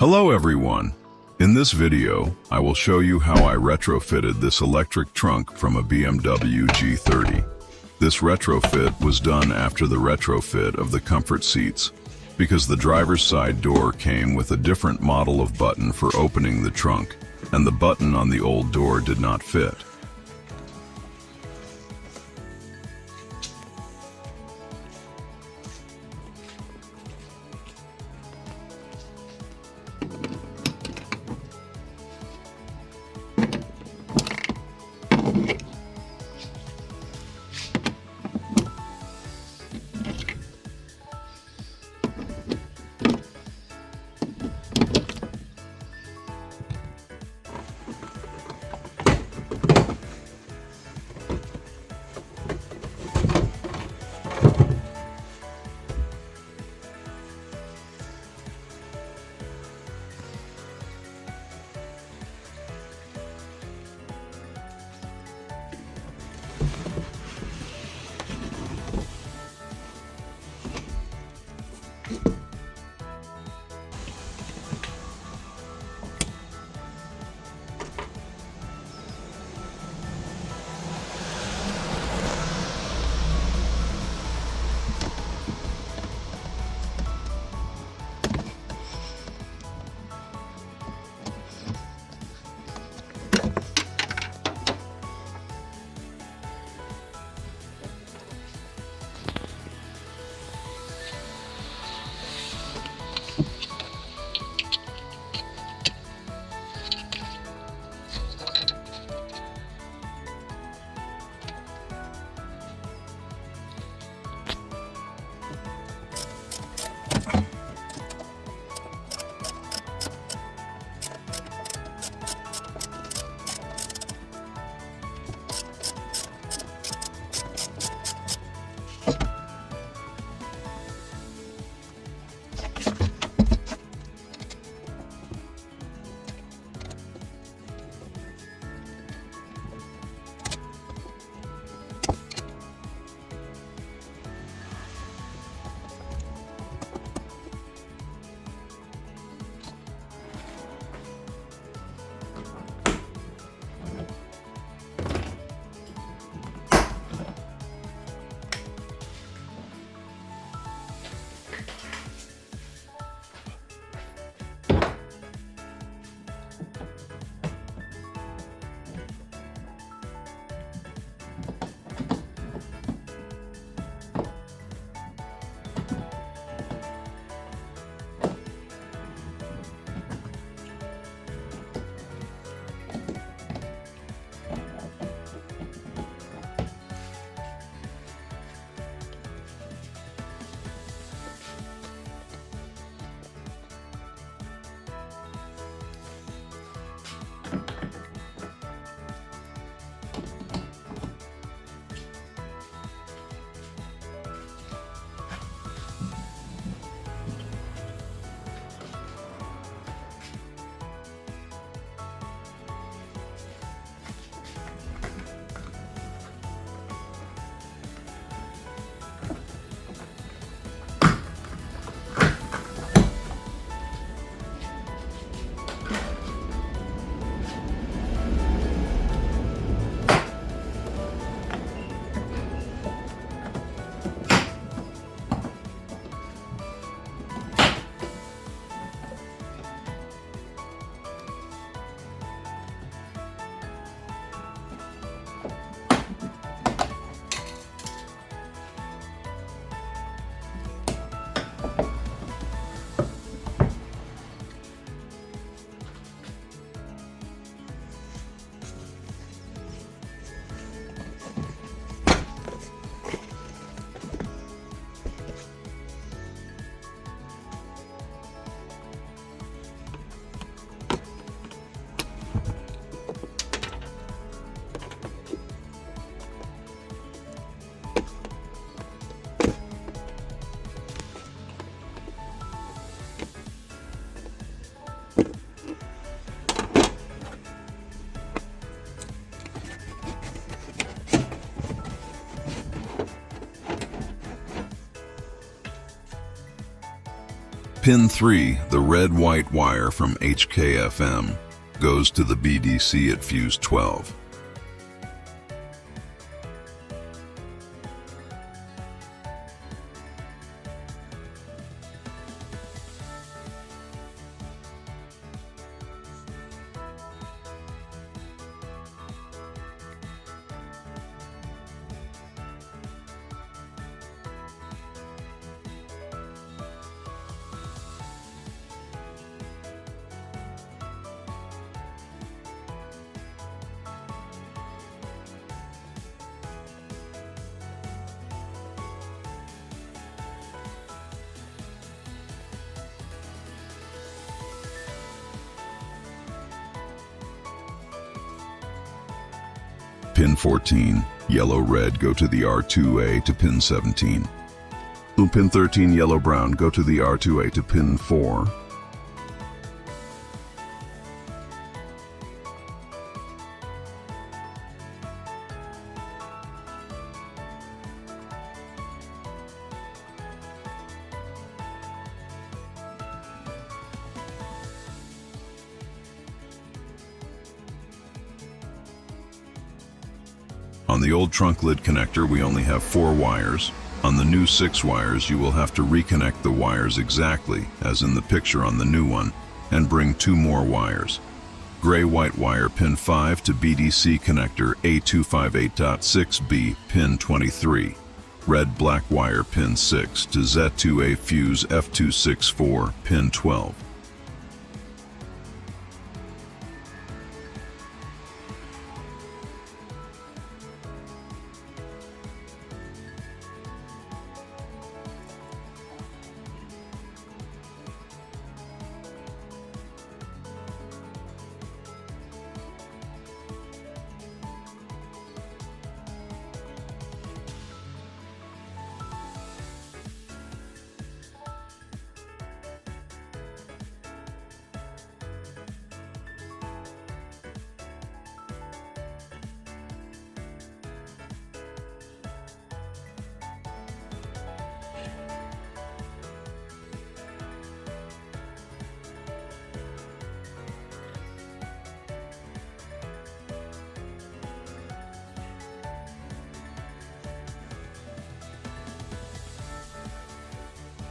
Hello everyone! In this video, I will show you how I retrofitted this electric trunk from a BMW G30. This retrofit was done after the retrofit of the comfort seats because the driver's side door came with a different model of button for opening the trunk, and the button on the old door did not fit. Pin 3, the red-white wire from HKFM, goes to the BDC at fuse 12. Pin 14, yellow-red, go to the R2A to pin 17. Pin 13, yellow-brown, go to the R2A to pin 4. On the old trunk lid connector, we only have 4 wires. On the new 6 wires, you will have to reconnect the wires exactly, as in the picture on the new one, and bring 2 more wires. Gray-white wire pin 5 to BDC connector A258.6B pin 23. Red-black wire pin 6 to Z2A fuse F264 pin 12.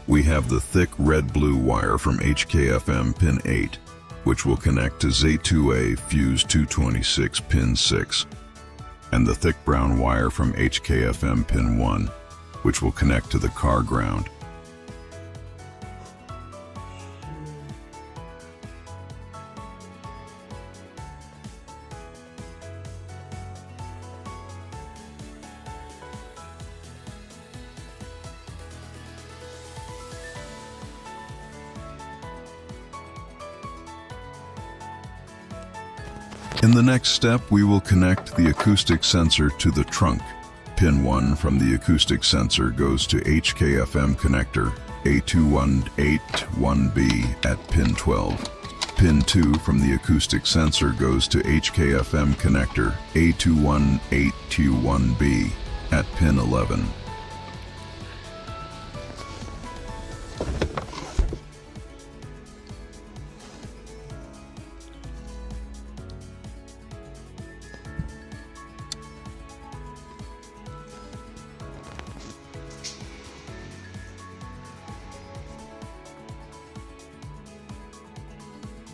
We have the thick red-blue wire from HKFM pin 8, which will connect to Z2A fuse 226 pin 6, and the thick brown wire from HKFM pin 1, which will connect to the car ground. In the next step, we will connect the acoustic sensor to the trunk. Pin 1 from the acoustic sensor goes to HKFM connector A2181B at pin 12. Pin 2 from the acoustic sensor goes to HKFM connector A21821B at pin 11.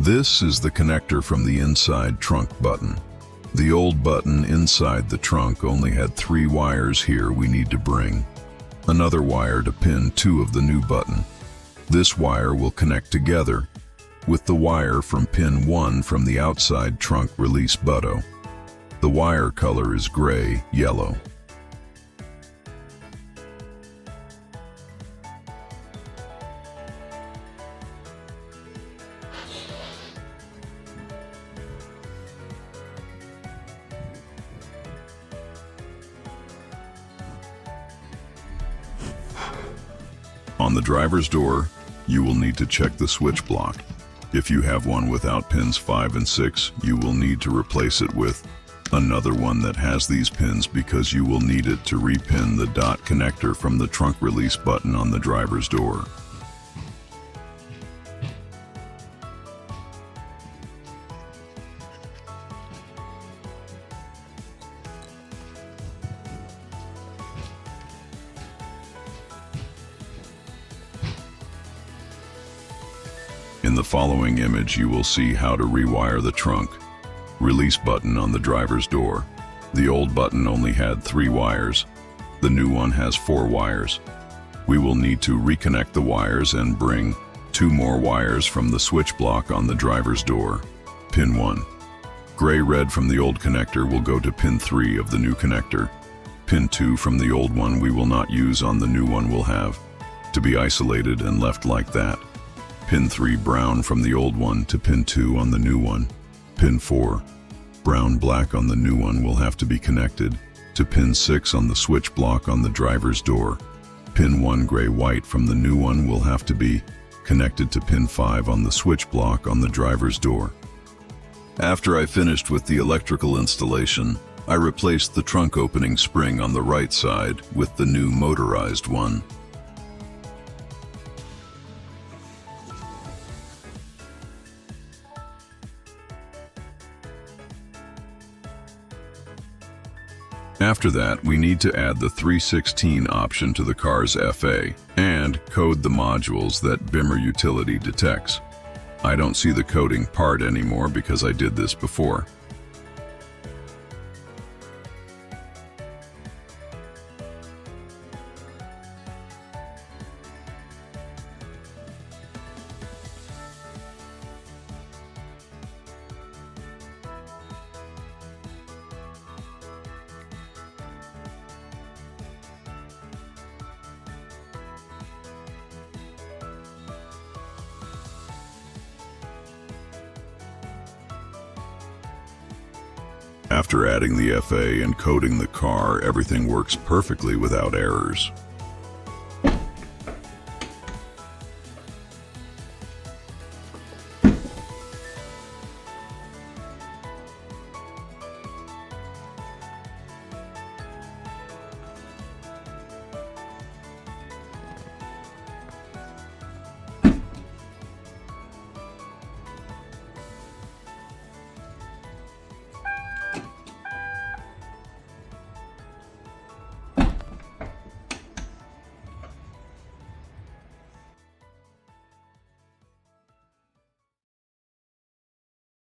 This is the connector from the inside trunk button. The old button inside the trunk only had 3 wires here we need to bring. Another wire to pin 2 of the new button. This wire will connect together with the wire from pin 1 from the outside trunk release button. The wire color is gray-yellow. On the driver's door, you will need to check the switch block. If you have one without pins 5 and 6, you will need to replace it with another one that has these pins because you will need it to repin the dot connector from the trunk release button on the driver's door. In the following image, you will see how to rewire the trunk. Release button on the driver's door. The old button only had 3 wires. The new one has 4 wires. We will need to reconnect the wires and bring 2 more wires from the switch block on the driver's door. Pin 1. Gray-red from the old connector will go to pin 3 of the new connector. Pin 2 from the old one we will not use on the new one will have to be isolated and left like that. Pin 3 brown from the old one to pin 2 on the new one. Pin 4 brown-black on the new one will have to be connected to pin 6 on the switch block on the driver's door. Pin 1 gray-white from the new one will have to be connected to pin 5 on the switch block on the driver's door. After I finished with the electrical installation, I replaced the trunk opening spring on the right side with the new motorized one. After that, we need to add the 316 option to the car's FA and code the modules that Bimmer utility detects. I don't see the coding part anymore because I did this before. After adding the FA and coding the car, everything works perfectly without errors.